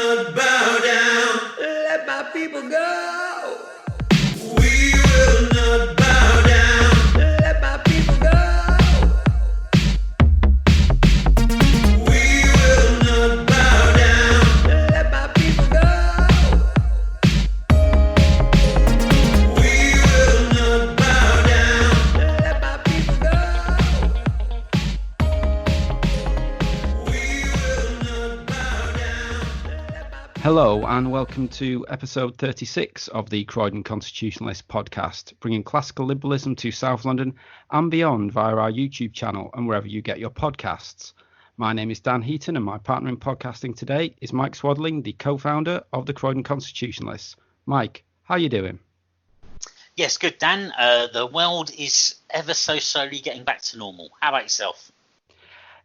not bow down. Let my people go. We will not bow down. Let my people go. We will not bow down. Let my people go. We will not bow down. Let my people go. We will not bow down. Hello and welcome to episode 36 of the Croydon Constitutionalist podcast, bringing classical liberalism to South London and beyond via our YouTube channel and wherever you get your podcasts. My name is Dan Heaton and my partner in podcasting today is Mike Swadling, the co-founder of the Croydon Constitutionalists. Mike, how are you doing? Yes, good, Dan. The world is ever so slowly getting back to normal. How about yourself?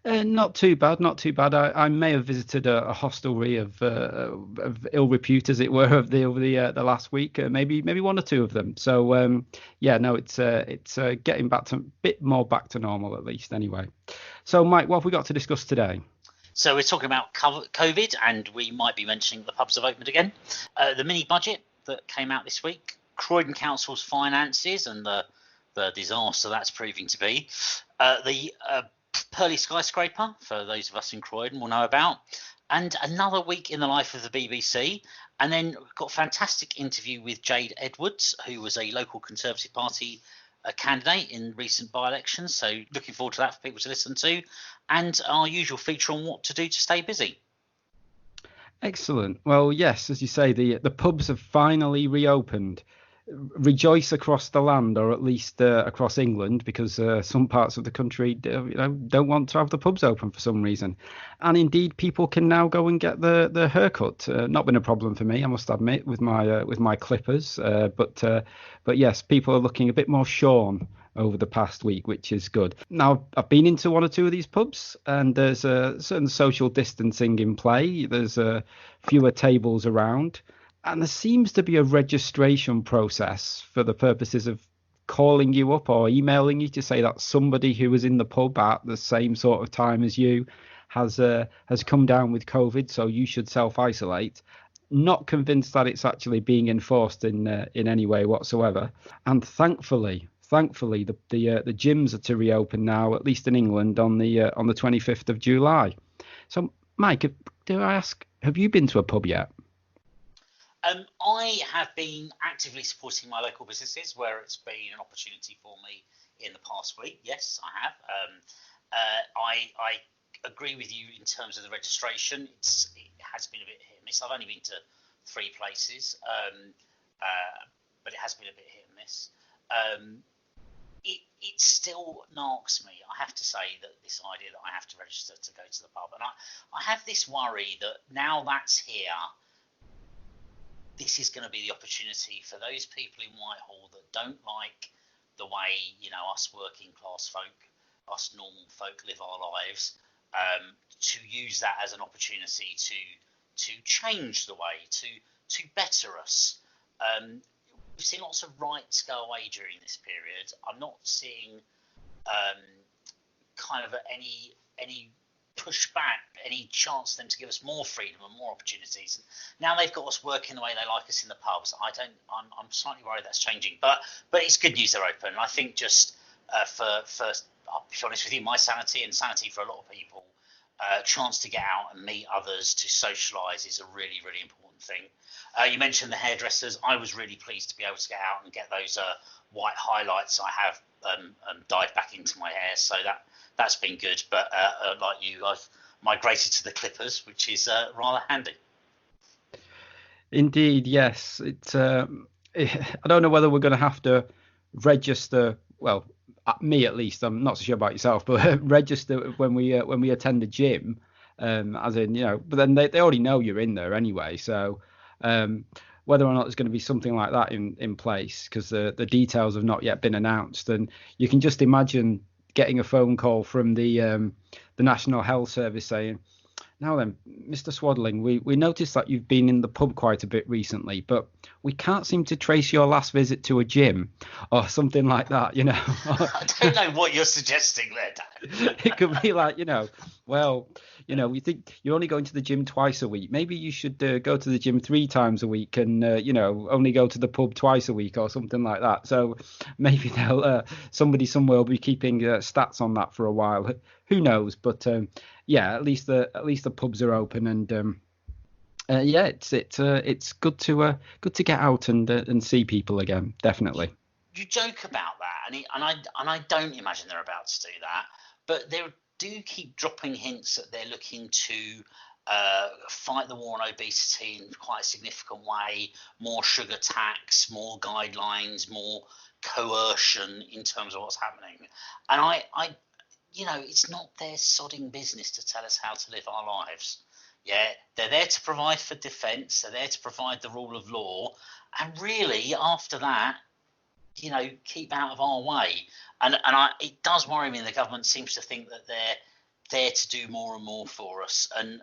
Not too bad, not too bad. I may have visited a hostelry of ill repute, as it were, over the last week. Maybe one or two of them. So it's getting back to a bit more back to normal at least. Anyway, so Mike, what have we got to discuss today? So we're talking about COVID, and we might be mentioning the pubs have opened again. The mini budget that came out this week, Croydon Council's finances, and the disaster that's proving to be. The Purley Skyscraper, for those of us in Croydon will know about, and another week in the life of the BBC. And then we've got a fantastic interview with Jayde Edwards, who was a local Conservative Party candidate in recent by-elections. So looking forward to that for people to listen to. And our usual feature on what to do to stay busy. Excellent. Well, yes, as you say, the pubs have finally reopened. Rejoice across the land, or at least across England, because some parts of the country don't want to have the pubs open for some reason. And indeed, people can now go and get the haircut. Not been a problem for me, I must admit, with my clippers. But yes, people are looking a bit more shorn over the past week, which is good. Now, I've been into one or two of these pubs, and there's a certain social distancing in play. There's fewer tables around. And there seems to be a registration process for the purposes of calling you up or emailing you to say that somebody who was in the pub at the same sort of time as you has come down with COVID, so you should self-isolate. Not convinced that it's actually being enforced in any way whatsoever. And thankfully, the gyms are to reopen now, at least in England, on the 25th of July. So, Mike, do I ask, have you been to a pub yet? I have been actively supporting my local businesses where it's been an opportunity for me in the past week. Yes, I have. I agree with you in terms of the registration. It has been a bit hit and miss. I've only been to 3 places, but it has been a bit hit and miss. It still narks me, I have to say, that this idea that I have to register to go to the pub. And I have this worry that now that's here, this is going to be the opportunity for those people in Whitehall that don't like the way, us working class folk, us normal folk live our lives, to use that as an opportunity to change the way, to better us. We've seen lots of rights go away during this period. I'm not seeing kind of any pushback, any chance for them to give us more freedom and more opportunities. Now they've got us working the way they like us in the pubs. I'm slightly worried that's changing, but it's good news they're open. I think just for I'll be honest with you, my sanity and sanity for a lot of people, a chance to get out and meet others, to socialise, is a really, really important thing. You mentioned the hairdressers. I was really pleased to be able to get out and get those white highlights I have dyed back into my hair, so that's been good. But like you, I've migrated to the clippers, which is rather handy. Indeed, yes. I don't know whether we're going to have to register. Well, me at least. I'm not so sure about yourself, but register when we attend a gym, as in, But then they already know you're in there anyway. So whether or not there's going to be something like that in place, because the details have not yet been announced, and you can just imagine getting a phone call from the National Health Service saying, "Now then, Mr. Swadling, we noticed that you've been in the pub quite a bit recently, but we can't seem to trace your last visit to a gym," or something like that, I don't know what you're suggesting there, Dan. It could be like, Well, we think you're only going to the gym twice a week. Maybe you should go to the gym 3 times a week and, only go to the pub twice a week or something like that. So maybe somebody somewhere will be keeping stats on that for a while. Who knows? But yeah, at least the pubs are open, and yeah, it's good to get out and see people again. Definitely. You joke about that, and I don't imagine they're about to do that, but they do keep dropping hints that they're looking to fight the war on obesity in quite a significant way. More sugar tax, more guidelines, more coercion in terms of what's happening. And I it's not their sodding business to tell us how to live our lives. Yeah, they're there to provide for defence. They're there to provide the rule of law, and really after that, keep out of our way. And it does worry me. The government seems to think that they're there to do more and more for us. And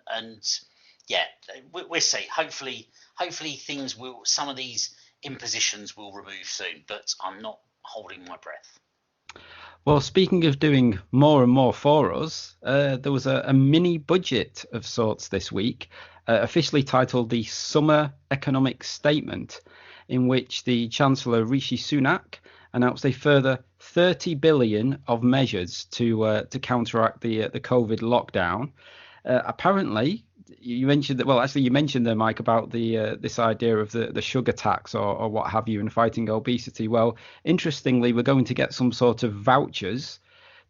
yeah, we'll see. Hopefully some of these impositions will remove soon. But I'm not holding my breath. Well, speaking of doing more and more for us, there was a mini budget of sorts this week, officially titled the Summer Economic Statement, in which the Chancellor Rishi Sunak announced a further 30 billion of measures to counteract the COVID lockdown. Apparently, you mentioned that. Well, actually, you mentioned there, Mike, about this idea of the sugar tax or what have you, and fighting obesity. Well, interestingly, we're going to get some sort of vouchers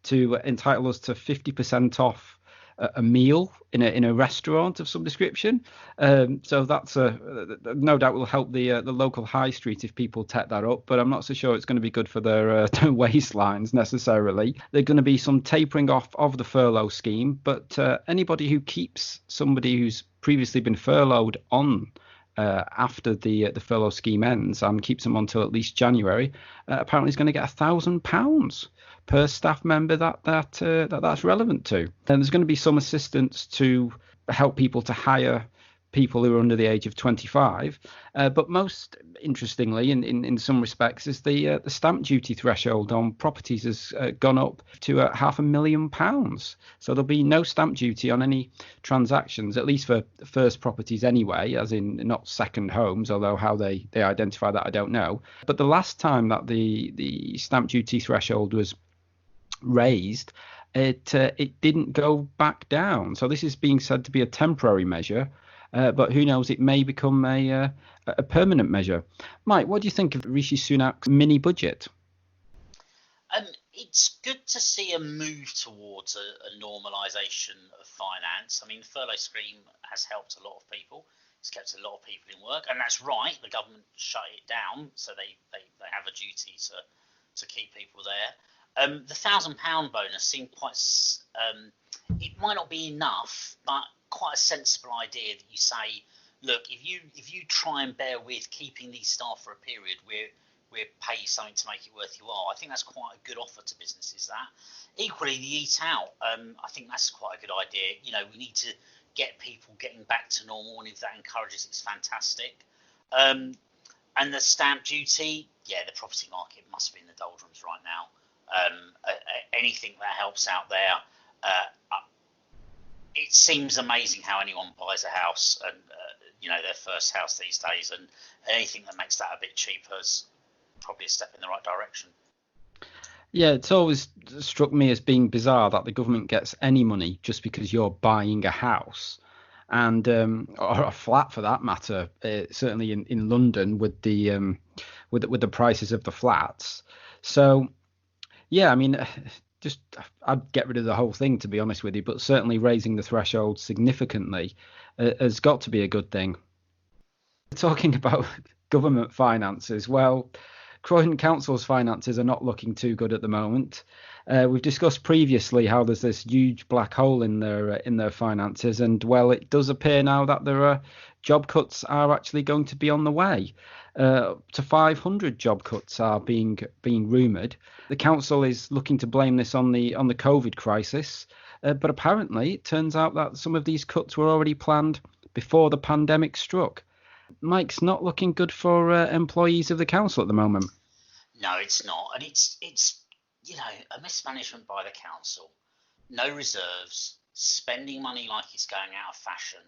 to entitle us to 50% off a meal in a restaurant of some description. So that's no doubt will help the local high street if people take that up. But I'm not so sure it's going to be good for their waistlines necessarily. There's going to be some tapering off of the furlough scheme, but anybody who keeps somebody who's previously been furloughed on after the furlough scheme ends and keeps them until at least January, apparently is going to get £1,000 per staff member that's relevant to. And there's going to be some assistance to help people to hire people who are under the age of 25. But most interestingly, in some respects, is the stamp duty threshold on properties has gone up to £500,000. So there'll be no stamp duty on any transactions, at least for first properties anyway, as in not second homes, although how they identify that I don't know. But the last time that the stamp duty threshold was raised, it didn't go back down. So this is being said to be a temporary measure. But who knows, it may become a permanent measure. Mike, what do you think of Rishi Sunak's mini budget? It's good to see a move towards a normalisation of finance. I mean, the furlough scheme has helped a lot of people. It's kept a lot of people in work, and that's right. The government shut it down, so they have a duty to keep people there. The £1,000 bonus seemed quite. It might not be enough, but quite a sensible idea that you say, look, if you try and bear with keeping these staff for a period, we'll pay you something to make it worth your while. I think that's quite a good offer to businesses. That equally, the eat out, I think that's quite a good idea. We need to get people getting back to normal, and if that encourages, it's fantastic. And the stamp duty, yeah, the property market must be in the doldrums right now. Anything that helps out there. It seems amazing how anyone buys a house and their first house these days, and anything that makes that a bit cheaper is probably a step in the right direction. Yeah, it's always struck me as being bizarre that the government gets any money just because you're buying a house, and or a flat for that matter. Certainly in London with the prices of the flats. So yeah, I mean. I'd get rid of the whole thing, to be honest with you, but certainly raising the threshold significantly has got to be a good thing. Talking about government finances, well, Croydon Council's finances are not looking too good at the moment. We've discussed previously how there's this huge black hole in their finances, and well, it does appear now that there are job cuts are actually going to be on the way. To 500 job cuts are being rumoured. The council is looking to blame this on the COVID crisis, but apparently it turns out that some of these cuts were already planned before the pandemic struck. Mike's not looking good for employees of the council at the moment. No, it's not, and it's a mismanagement by the council. No reserves, spending money like it's going out of fashion,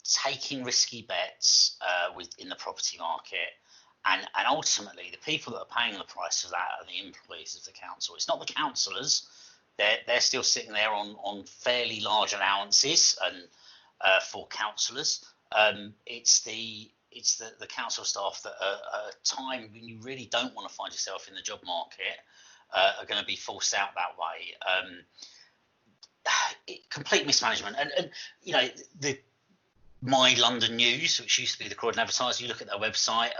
taking risky bets in the property market, and ultimately the people that are paying the price for that are the employees of the council. It's not the councillors. They're still sitting there on fairly large allowances and for councillors. It's the council staff that at a time when you really don't want to find yourself in the job market are going to be forced out that way. Complete mismanagement, and the My London News, which used to be the Croydon Advertiser, you look at their website,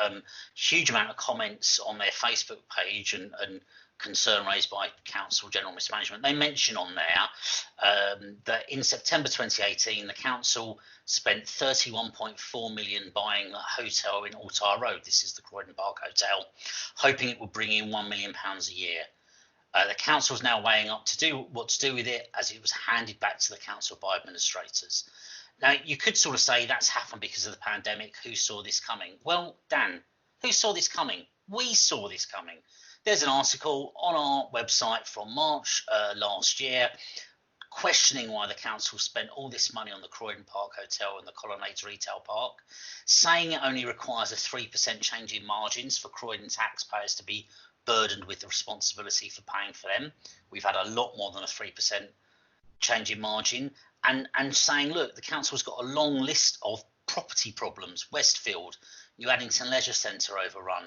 huge amount of comments on their Facebook page and concern raised by council general mismanagement. They mention on there that in September 2018, the council spent 31.4 million buying a hotel in Altar Road. This is the Croydon Park Hotel, hoping it would bring in £1 million a year. The council is now weighing up what to do with it, as it was handed back to the council by administrators. Now, you could sort of say that's happened because of the pandemic. Who saw this coming? Well, Dan, who saw this coming? We saw this coming. There's an article on our website from March last year questioning why the council spent all this money on the Croydon Park Hotel and the Colonnades Retail Park, saying it only requires a 3% change in margins for Croydon taxpayers to be burdened with the responsibility for paying for them. We've had a lot more than a 3% change in margin, and saying, look, the council's got a long list of property problems. Westfield, New Addington Leisure Centre overrun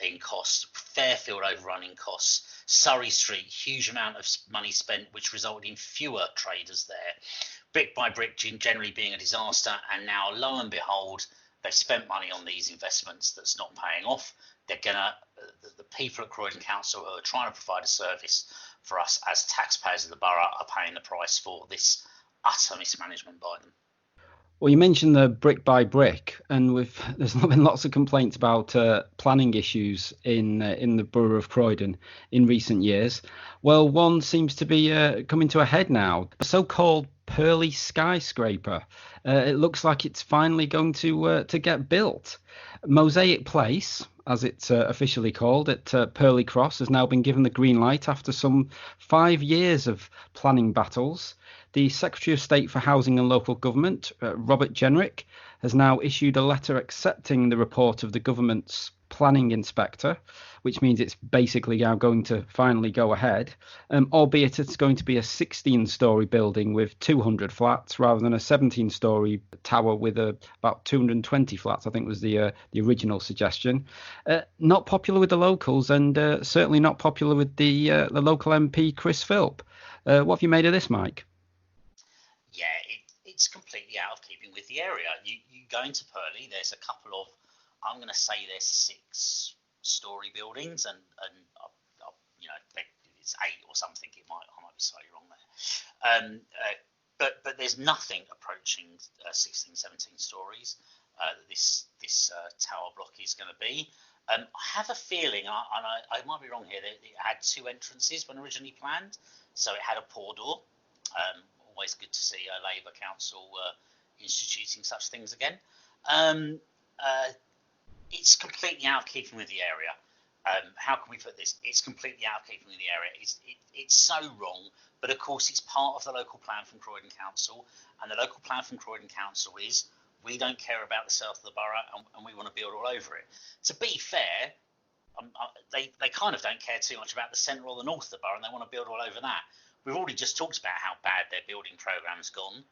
in costs, Fairfield overrun in costs, Surrey Street, huge amount of money spent, which resulted in fewer traders there. Brick by Brick generally being a disaster, and now, lo and behold, they've spent money on these investments that's not paying off. They're gonna, the people at Croydon Council who are trying to provide a service for us as taxpayers of the borough are paying the price for this utter mismanagement by them. Well, you mentioned the brick by brick, and there's been lots of complaints about planning issues in the borough of Croydon in recent years. Well, one seems to be coming to a head now. The so-called Purley Skyscraper. It looks like it's finally going to get built. Mosaic Place, as it's officially called, at Purley Cross, has now been given the green light after some 5 years of planning battles. The Secretary of State for Housing and Local Government, Robert Jenrick, has now issued a letter accepting the report of the government's planning inspector, which means it's basically now going to finally go ahead, albeit it's going to be a 16-storey building with 200 flats rather than a 17-storey tower with about 220 flats, I think was the original suggestion. Not popular with the locals, and certainly not popular with the local MP, Chris Philp. What have you made of this, Mike? Yeah, it's completely out of keeping with the area. You go into Purley, there's a couple of, I'm going to say there's 6-storey buildings, and it's 8 or something. I might be slightly wrong there. But there's nothing approaching 16, 17 stories that this tower block is going to be. I have a feeling, and I might be wrong here, that it had 2 entrances when originally planned, so it had a pour door. Always good to see a Labour council instituting such things again. It's completely out of keeping with the area. How can we put this? It's completely out of keeping with the area. It's so wrong, but of course it's part of the local plan from Croydon Council, and the local plan from Croydon Council is we don't care about the south of the borough, and we want to build all over it. To be fair, they kind of don't care too much about the centre or the north of the borough, and they want to build all over that. We've already just talked about how bad their building programme's gone.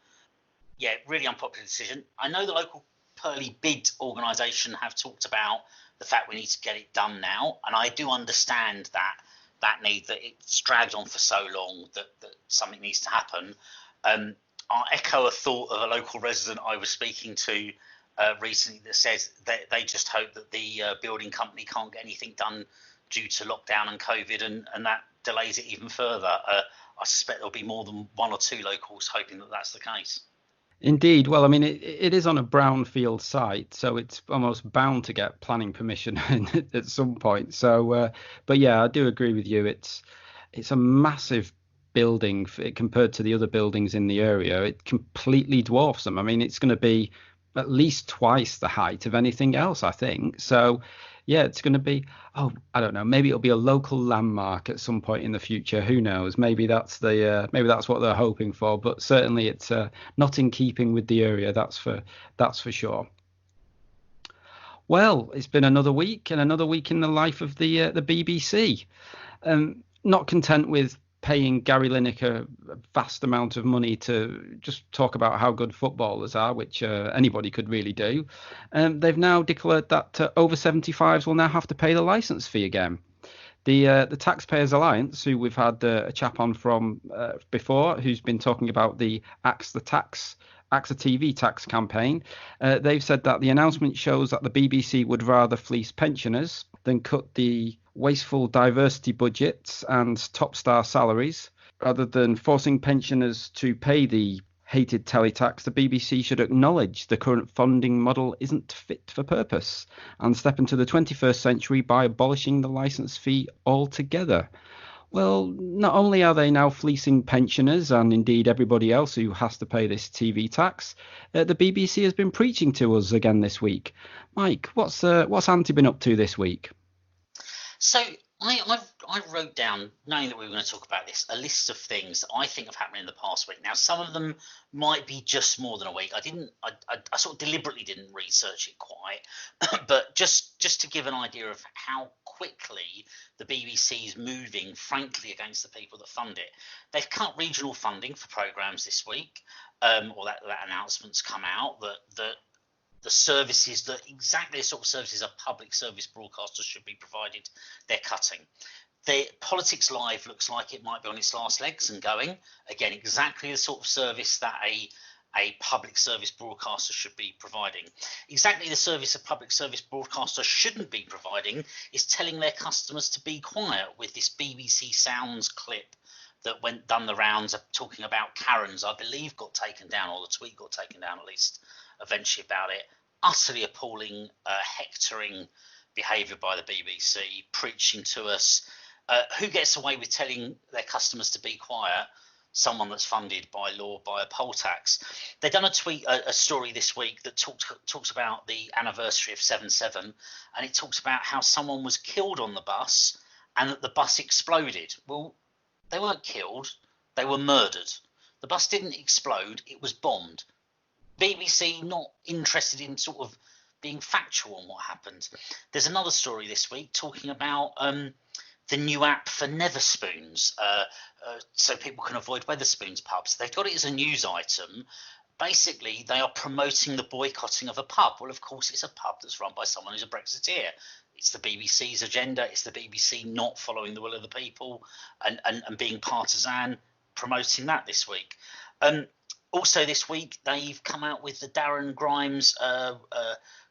Yeah, really unpopular decision. I know the local Purley bid organisation have talked about the fact we need to get it done now, and I do understand that need, that it's dragged on for so long that something needs to happen. I'll echo a thought of a local resident I was speaking to recently that says that they just hope that the building company can't get anything done due to lockdown and COVID, and that delays it even further. I suspect there'll be more than 1 or 2 locals hoping that that's the case. Indeed. Well, I mean, it is on a brownfield site, so it's almost bound to get planning permission at some point. So, but yeah, I do agree with you. It's a massive building compared to the other buildings in the area. It completely dwarfs them. I mean, it's going to be at least twice the height of anything else, I think. So yeah, it's going to be, oh, I don't know, maybe it'll be a local landmark at some point in the future. Who knows? Maybe that's what they're hoping for. But certainly, it's not in keeping with the area. That's for sure. Well, it's been another week and another week in the life of the BBC. Not content with paying Gary Lineker a vast amount of money to just talk about how good footballers are, which anybody could really do. They've now declared that over 75s will now have to pay the licence fee again. The Taxpayers Alliance, who we've had a chap on from before, who's been talking about the AXA TV tax campaign, they've said that the announcement shows that the BBC would rather fleece pensioners than cut the wasteful diversity budgets and top star salaries. Rather than forcing pensioners to pay the hated teletax, the BBC should acknowledge the current funding model isn't fit for purpose and step into the 21st century by abolishing the licence fee altogether. Well, not only are they now fleecing pensioners and indeed everybody else who has to pay this TV tax, the BBC has been preaching to us again this week. Mike, what's Auntie been up to this week? So I wrote down, knowing that we were going to talk about this, a list of things that I think have happened in the past week. Now, some of them might be just more than a week. I sort of deliberately didn't research it quite, but just to give an idea of how quickly the BBC is moving, frankly, against the people that fund it. They've cut regional funding for programmes this week, or that announcement's come out that the services that exactly the sort of services a public service broadcaster should be provided, they're cutting. The Politics Live looks like it might be on its last legs and going. Again, exactly the sort of service that a public service broadcaster should be providing. Exactly the service a public service broadcaster shouldn't be providing is telling their customers to be quiet, with this BBC Sounds clip that done the rounds of talking about Karens, I believe got taken down, or the tweet got taken down at least eventually about it. Utterly appalling, hectoring behaviour by the BBC, preaching to us. Who gets away with telling their customers to be quiet? Someone that's funded by law by a poll tax. They've done a story this week that talks about the anniversary of 7/7, and it talks about how someone was killed on the bus and that the bus exploded. Well, they weren't killed, they were murdered. The bus didn't explode, it was bombed. BBC not interested in sort of being factual on what happened. There's another story this week talking about the new app for Neverspoons, so people can avoid Wetherspoons pubs. They've got it as a news item. Basically, they are promoting the boycotting of a pub. Well, of course, it's a pub that's run by someone who's a Brexiteer. It's the BBC's agenda. It's the BBC not following the will of the people and being partisan, promoting that this week. Also this week, they've come out with the Darren Grimes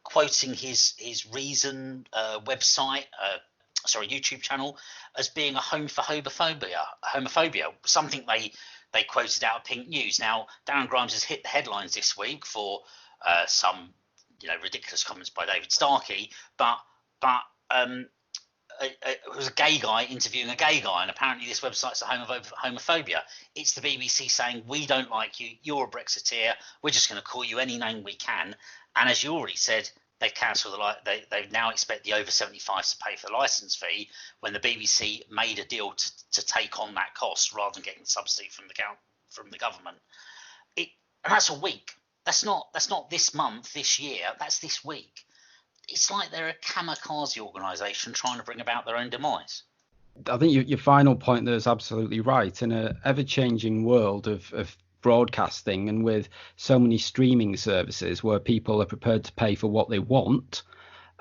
quoting his Reason website, YouTube channel, as being a home for homophobia, something they quoted out of Pink News. Now, Darren Grimes has hit the headlines this week for some ridiculous comments by David Starkey, but it was a gay guy interviewing a gay guy, and apparently this website's a home of homophobia. It's the BBC saying, we don't like you, you're a Brexiteer, we're just going to call you any name we can. And as you already said, they've cancelled they now expect the over 75s to pay for the licence fee, when the BBC made a deal to take on that cost rather than getting the subsidy from the government. And that's a week. That's not this month, this year. That's this week. It's like they're a kamikaze organisation trying to bring about their own demise. I think your final point there is absolutely right. In an ever-changing world of broadcasting, and with so many streaming services where people are prepared to pay for what they want,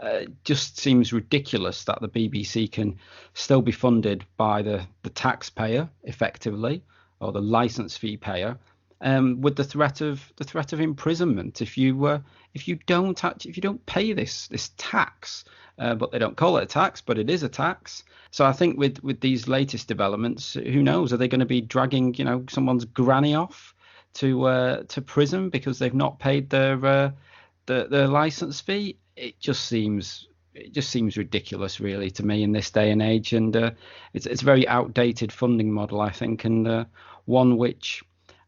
it just seems ridiculous that the BBC can still be funded by the taxpayer, effectively, or the licence fee payer, with the threat of imprisonment if you don't pay this tax. But they don't call it a tax, but it is a tax. So I think with these latest developments, who knows? Are they going to be dragging someone's granny off to prison because they've not paid their licence fee? It just seems ridiculous, really, to me in this day and age. And it's a very outdated funding model, I think, and one which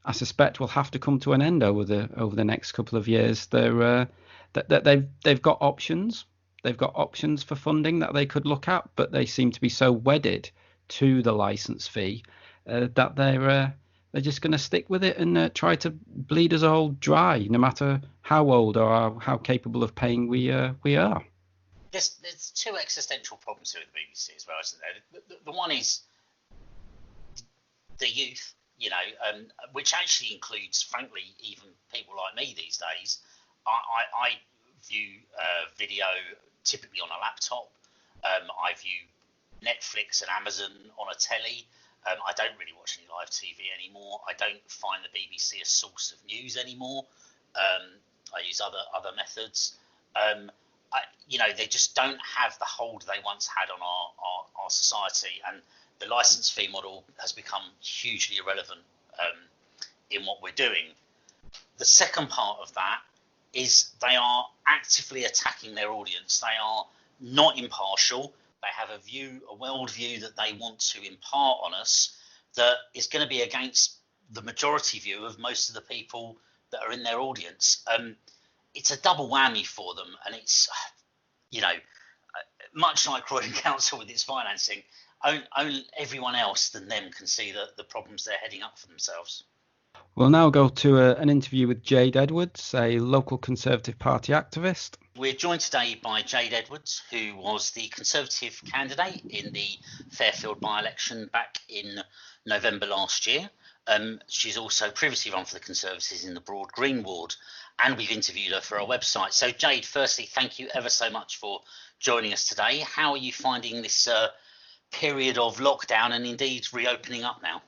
I suspect will have to come to an end over the next couple of years. They've got options. they've got options for funding that they could look at, but they seem to be so wedded to the license fee that they're just going to stick with it and try to bleed us all dry, no matter how old or how capable of paying we are. There's two existential problems here with the BBC as well, isn't there? The one is the youth, which actually includes, frankly, even people like me these days. I view video typically on a laptop. I view Netflix and Amazon on a telly. I don't really watch any live TV anymore. I don't find the BBC a source of news anymore. I use other methods. They just don't have the hold they once had on our society, and the license fee model has become hugely irrelevant in what we're doing. The second part of that is they are actively attacking their audience. They are not impartial. They have a worldview that they want to impart on us that is going to be against the majority view of most of the people that are in their audience. It's a double whammy for them, and it's, much like Croydon Council with its financing, only everyone else than them can see the problems they're heading up for themselves. We'll now go to an interview with Jayde Edwards, a local Conservative Party activist. We're joined today by Jayde Edwards, who was the Conservative candidate in the Fairfield by-election back in November last year. She's also previously run for the Conservatives in the Broad Green ward, and we've interviewed her for our website. So, Jayde, firstly, thank you ever so much for joining us today. How are you finding this period of lockdown and indeed reopening up now?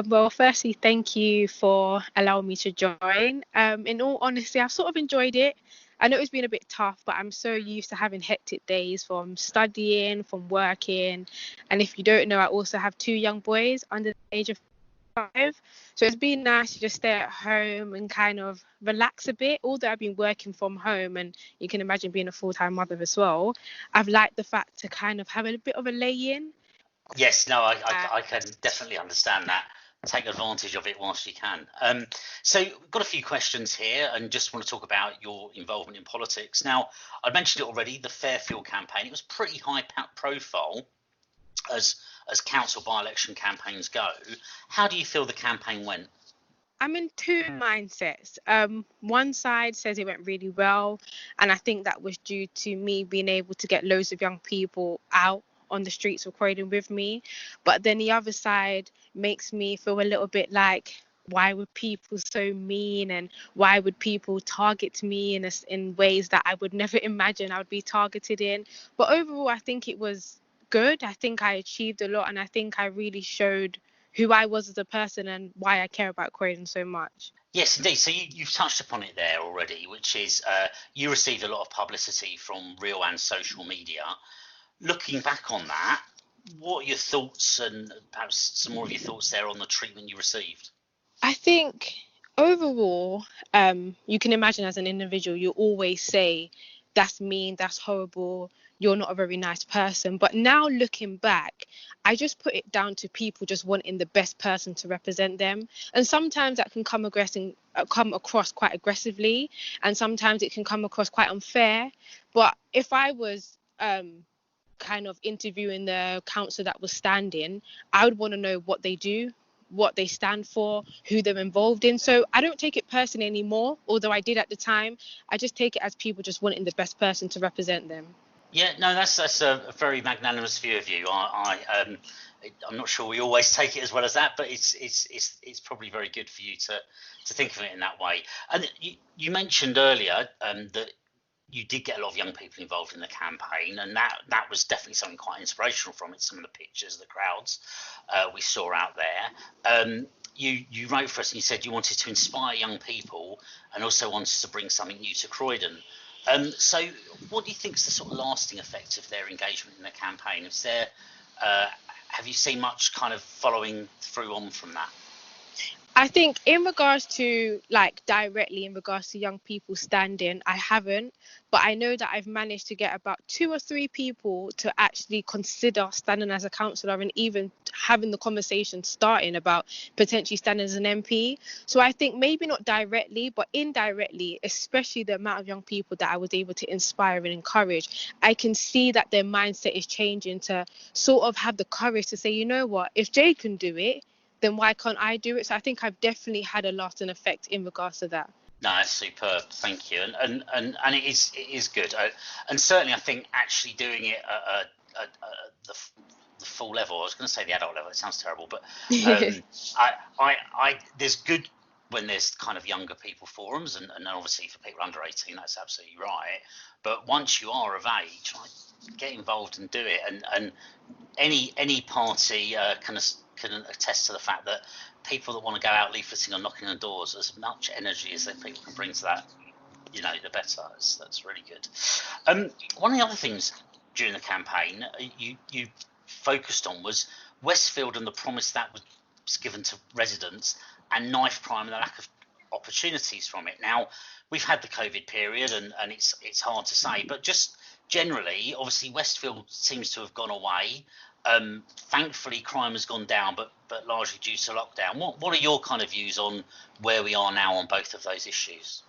Well, firstly, thank you for allowing me to join. In all honesty, I've sort of enjoyed it. I know it's been a bit tough, but I'm so used to having hectic days from studying, from working. And if you don't know, I also have 2 young boys under the age of 5. So it's been nice to just stay at home and kind of relax a bit. Although I've been working from home, and you can imagine being a full-time mother as well, I've liked the fact to kind of have a bit of a lay-in. Yes, no, I can definitely understand that. Take advantage of it whilst you can. So we've got a few questions here and just want to talk about your involvement in politics. Now, I mentioned it already, the Fairfield campaign. It was pretty high profile as council by-election campaigns go. How do you feel the campaign went? I'm in 2 mindsets. One side says it went really well, and I think that was due to me being able to get loads of young people out on the streets of Croydon with me. But then the other side makes me feel a little bit like, why would people so mean, and why would people target me in ways that I would never imagine I would be targeted in? But overall, I think it was good. I think I achieved a lot, and I think I really showed who I was as a person and why I care about Croydon so much. Yes, indeed. So you've touched upon it there already, which is you received a lot of publicity from real and social media. Looking back on that, what are your thoughts, and perhaps some more of your thoughts there on the treatment you received? I think overall, you can imagine as an individual, you always say, that's mean, that's horrible, you're not a very nice person. But now looking back, I just put it down to people just wanting the best person to represent them. And sometimes that can come across quite aggressively, and sometimes it can come across quite unfair. But if I was kind of interviewing the council that was standing, I would want to know what they do, what they stand for, who they're involved in. So I don't take it personally anymore, although I did at the time. I just take it as people just wanting the best person to represent them. Yeah, no, that's a very magnanimous view of you. I'm not sure we always take it as well as that, but it's probably very good for you to think of it in that way. And you mentioned earlier that you did get a lot of young people involved in the campaign, and that was definitely something quite inspirational from it. Some of the pictures, the crowds we saw out there. You wrote for us and you said you wanted to inspire young people and also wanted to bring something new to Croydon. So what do you think is the sort of lasting effect of their engagement in the campaign? Is there, have you seen much kind of following through on from that? I think in regards to like directly in regards to young people standing, I haven't, but I know that I've managed to get about 2 or 3 people to actually consider standing as a councillor and even having the conversation starting about potentially standing as an MP. So I think maybe not directly, but indirectly, especially the amount of young people that I was able to inspire and encourage, I can see that their mindset is changing to sort of have the courage to say, you know what, if Jay can do it, then why can't I do it? So I think I've definitely had a lasting effect in regards to that. No, that's superb. Thank you, and it is good, and certainly I think actually doing it at the full level. I was going to say the adult level. It sounds terrible, but there's good when there's kind of younger people forums, and obviously for people under 18, that's absolutely right. But once you are of age, get involved and do it, and any party can attest to the fact that people that want to go out leafleting or knocking on doors, as much energy as people can bring to that, the better. That's really good. One of the other things during the campaign you focused on was Westfield and the promise that was given to residents, and knife crime and the lack of opportunities from it. Now, we've had the COVID period, and it's hard to say, but just generally, obviously Westfield seems to have gone away. Thankfully, crime has gone down, but largely due to lockdown. What are your kind of views on where we are now on both of those issues?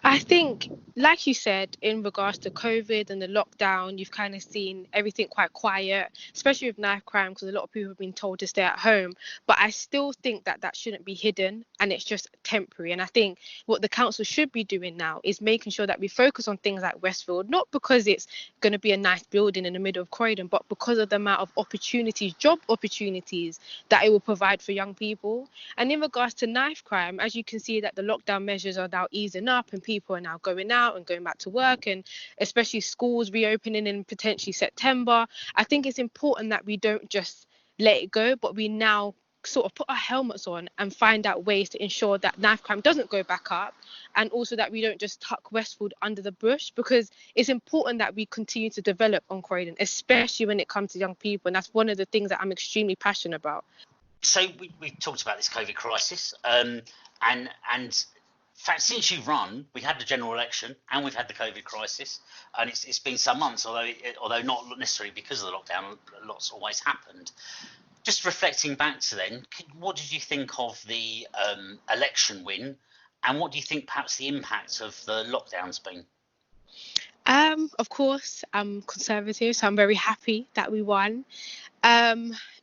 I think, like you said, in regards to COVID and the lockdown, you've kind of seen everything quite quiet, especially with knife crime, because a lot of people have been told to stay at home. But I still think that shouldn't be hidden, and it's just temporary. And I think what the council should be doing now is making sure that we focus on things like Westfield, not because it's going to be a nice building in the middle of Croydon, but because of the amount of opportunities, job opportunities that it will provide for young people. And in regards to knife crime, as you can see that the lockdown measures are now easing up and people are now going out and going back to work, and especially schools reopening in potentially September, I think it's important that we don't just let it go, but we now sort of put our helmets on and find out ways to ensure that knife crime doesn't go back up, and also that we don't just tuck Westfield under the bush, because it's important that we continue to develop on Croydon, especially when it comes to young people, and that's one of the things that I'm extremely passionate about. So we talked about this COVID crisis, and in fact, since you've run, we had the general election and we've had the COVID crisis, and it's been some months, although not necessarily because of the lockdown, lots always happened. Just reflecting back to then, what did you think of the election win, and what do you think perhaps the impact of the lockdown's been? Of course, I'm Conservative, so I'm very happy that we won.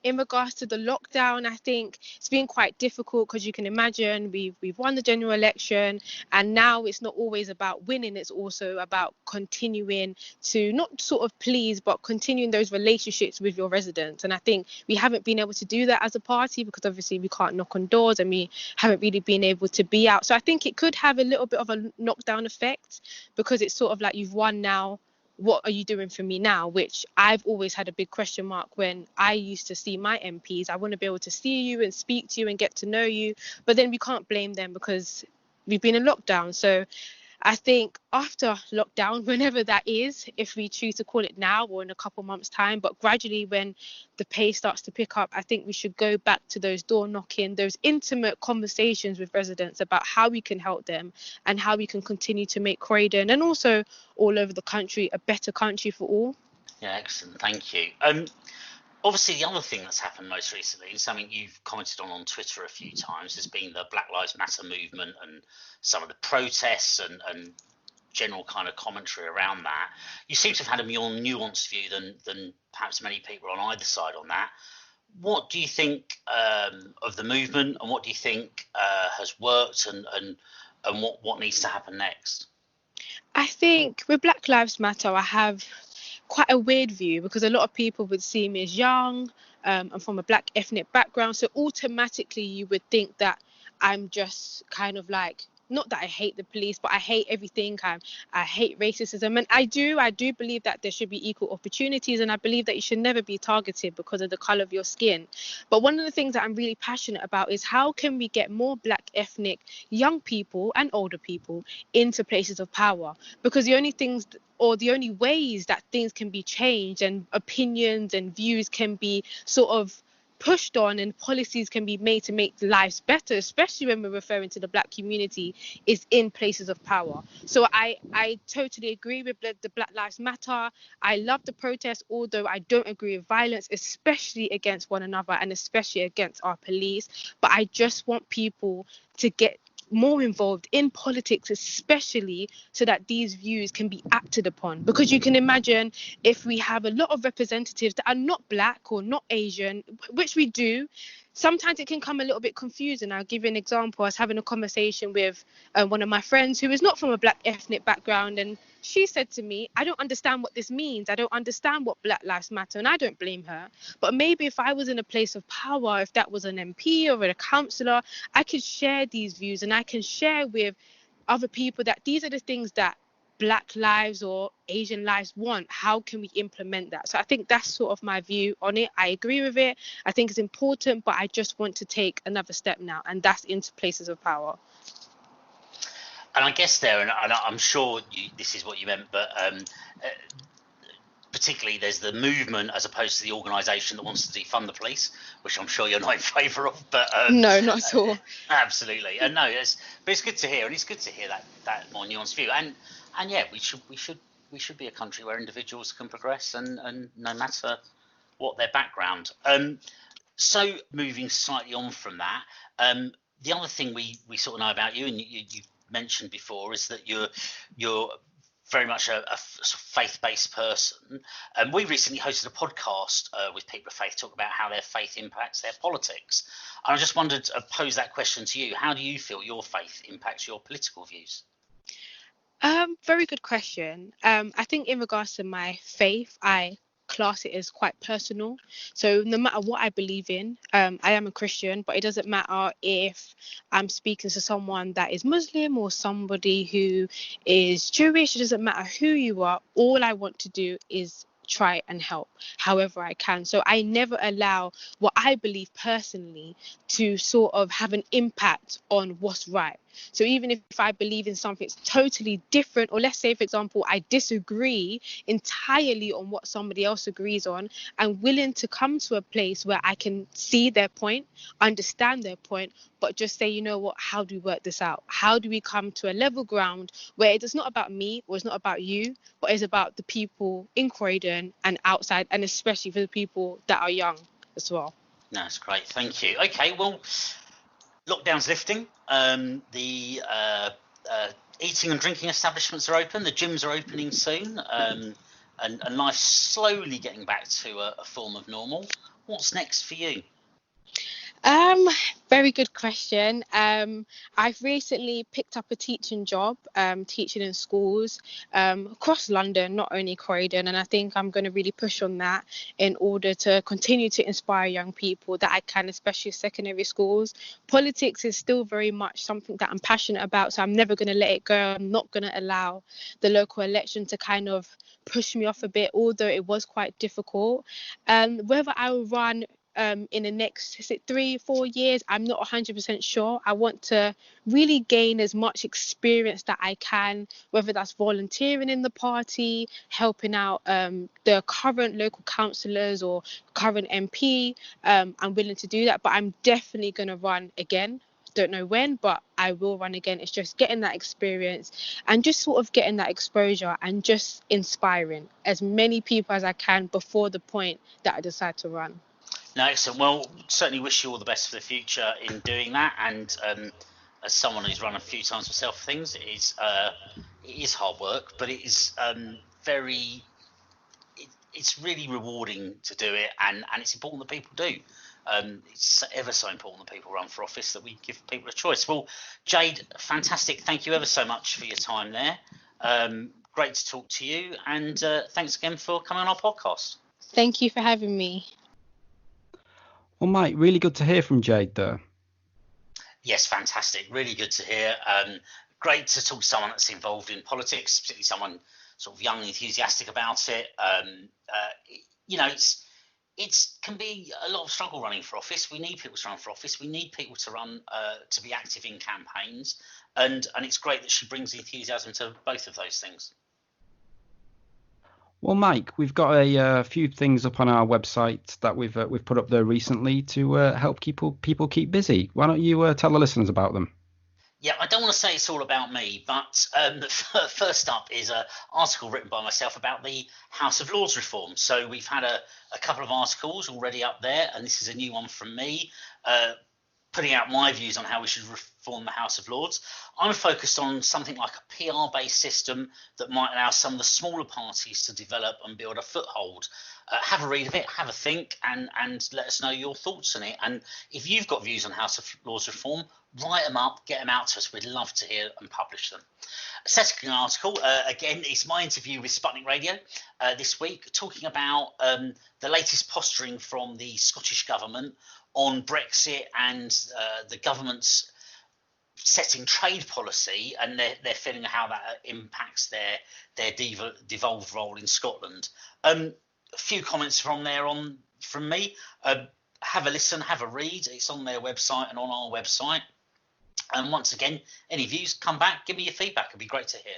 In regards to the lockdown, I think it's been quite difficult, because you can imagine we've won the general election, and now it's not always about winning, it's also about continuing to not sort of please, but continuing those relationships with your residents. And I think we haven't been able to do that as a party, because obviously we can't knock on doors and we haven't really been able to be out. So I think it could have a little bit of a knockdown effect, because it's sort of like, you've won now, what are you doing for me now? Which I've always had a big question mark when I used to see my MPs. I want to be able to see you and speak to you and get to know you, but then we can't blame them because we've been in lockdown. So I think after lockdown, whenever that is, if we choose to call it now or in a couple months' time, but gradually when the pace starts to pick up, I think we should go back to those door knocking, those intimate conversations with residents about how we can help them and how we can continue to make Croydon and also all over the country a better country for all. Yeah, excellent. Thank you. Obviously, the other thing that's happened most recently, and something you've commented on Twitter a few times, has been the Black Lives Matter movement and some of the protests and general kind of commentary around that. You seem to have had a more nuanced view than perhaps many people on either side on that. What do you think of the movement, and what do you think has worked, and what needs to happen next? I think with Black Lives Matter, I have quite a weird view, because a lot of people would see me as young, I'm from a black ethnic background, so automatically you would think that I'm just kind of like, not that I hate the police, but I hate everything. I hate racism, and I do believe that there should be equal opportunities, and I believe that you should never be targeted because of the color of your skin. But one of the things that I'm really passionate about is how can we get more black ethnic young people and older people into places of power, because the only things or the only ways that things can be changed and opinions and views can be sort of pushed on and policies can be made to make lives better, especially when we're referring to the Black community, is in places of power. So I totally agree with the Black Lives Matter. I love the protest, although I don't agree with violence, especially against one another and especially against our police. But I just want people to get more involved in politics, especially so that these views can be acted upon. Because you can imagine, if we have a lot of representatives that are not Black or not Asian, which we do, sometimes it can come a little bit confusing. I'll give you an example. I was having a conversation with one of my friends who is not from a Black ethnic background, and she said to me, I don't understand what this means. I don't understand what Black Lives Matter, and I don't blame her. But maybe if I was in a place of power, if that was an MP or a councillor, I could share these views and I can share with other people that these are the things that Black lives or Asian lives want. How can we implement that? So I think that's sort of my view on it. I agree with it. I think it's important, but I just want to take another step now, and that's into places of power. And I guess there, and I'm sure this is what you meant, but particularly there's the movement as opposed to the organisation that wants to defund the police, which I'm sure you're not in favour of. But No, not at all. Absolutely, and no, but it's good to hear, and it's good to hear that more nuanced view. And yeah, we should be a country where individuals can progress, and no matter what their background. So moving slightly on from that, the other thing we sort of know about you, and you mentioned before, is that you're very much a sort of faith-based person. And we recently hosted a podcast with people of faith, talk about how their faith impacts their politics. And I just wondered, pose that question to you. How do you feel your faith impacts your political views? Very good question. I think in regards to my faith, I class it as quite personal. So no matter what I believe in, I am a Christian, but it doesn't matter if I'm speaking to someone that is Muslim or somebody who is Jewish. It doesn't matter who you are. All I want to do is try and help however I can. So I never allow what I believe personally to sort of have an impact on what's right. So even if I believe in something totally different, or let's say, for example, I disagree entirely on what somebody else agrees on, I'm willing to come to a place where I can see their point, understand their point, but just say, you know what, how do we work this out? How do we come to a level ground where it's not about me or it's not about you, but it's about the people in Croydon and outside, and especially for the people that are young as well. That's great. Thank you. Okay, well, lockdown's lifting. The eating and drinking establishments are open. The gyms are opening soon, and life's slowly getting back to a form of normal. What's next for you? Very good question. I've recently picked up a teaching job, teaching in schools across London, not only Croydon, and I think I'm going to really push on that in order to continue to inspire young people that I can, especially secondary schools. Politics is still very much something that I'm passionate about, so I'm never going to let it go. I'm not going to allow the local election to kind of push me off a bit, although it was quite difficult. Whether I will run in the next 3-4 years, I'm not 100% sure. I want to really gain as much experience that I can, whether that's volunteering in the party, helping out the current local councillors or current MP. I'm willing to do that, but I'm definitely going to run again. Don't know when, but I will run again. It's just getting that experience and just sort of getting that exposure and just inspiring as many people as I can before the point that I decide to run. No, excellent. Well, certainly wish you all the best for the future in doing that. And as someone who's run a few times myself, things it is hard work, but it is it's really rewarding to do it, and it's important that people do. It's ever so important that people run for office, that we give people a choice. Well, Jayde, fantastic. Thank you ever so much for your time there. Great to talk to you, and thanks again for coming on our podcast. Thank you for having me. Well, Mike, really good to hear from Jayde there. Yes, fantastic. Really good to hear. Great to talk to someone that's involved in politics, particularly someone sort of young and enthusiastic about it. It can be a lot of struggle running for office. We need people to run for office. We need people to run to be active in campaigns, and it's great that she brings enthusiasm to both of those things. Well, Mike, we've got a few things up on our website that we've put up there recently to help people keep busy. Why don't you tell the listeners about them? Yeah, I don't want to say it's all about me, but first up is an article written by myself about the House of Lords reform. So we've had a couple of articles already up there, and this is a new one from me, putting out my views on how we should reform the House of Lords. I'm focused on something like a PR-based system that might allow some of the smaller parties to develop and build a foothold. Have a read of it, have a think, and let us know your thoughts on it. And if you've got views on House of Lords reform, write them up, get them out to us. We'd love to hear and publish them. A second article, again, is my interview with Sputnik Radio this week, talking about the latest posturing from the Scottish Government on Brexit and the government's setting trade policy and their feeling of how that impacts their devolved role in Scotland. A few comments from me. Have a listen, have a read. It's on their website and on our website. And once again, any views, come back, give me your feedback. It'd be great to hear.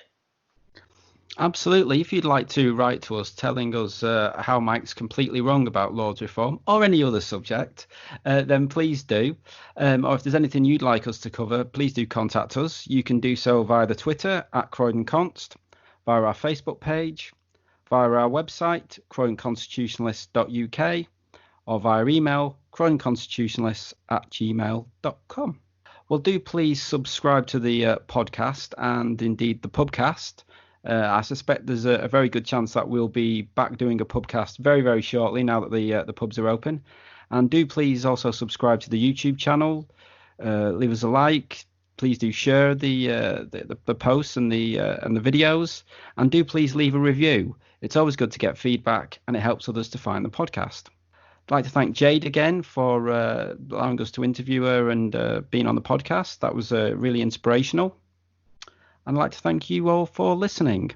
Absolutely. If you'd like to write to us telling us how Mike's completely wrong about Lords reform or any other subject, then please do. Or if there's anything you'd like us to cover, please do contact us. You can do so via the Twitter at Croydon Const, via our Facebook page, via our website, croydonconstitutionalist.uk, or via email, croydonconstitutionalists@gmail.com. Well, do please subscribe to the podcast and indeed the pubcast. I suspect there's a very good chance that we'll be back doing a pubcast very, very shortly now that the pubs are open. And do please also subscribe to the YouTube channel. Leave us a like. Please do share the posts and the videos. And do please leave a review. It's always good to get feedback, and it helps others to find the podcast. I'd like to thank Jayde again for allowing us to interview her and being on the podcast. That was really inspirational. And I'd like to thank you all for listening.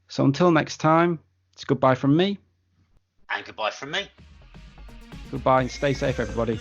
So until next time, it's goodbye from me. And goodbye from me. Goodbye and stay safe, everybody.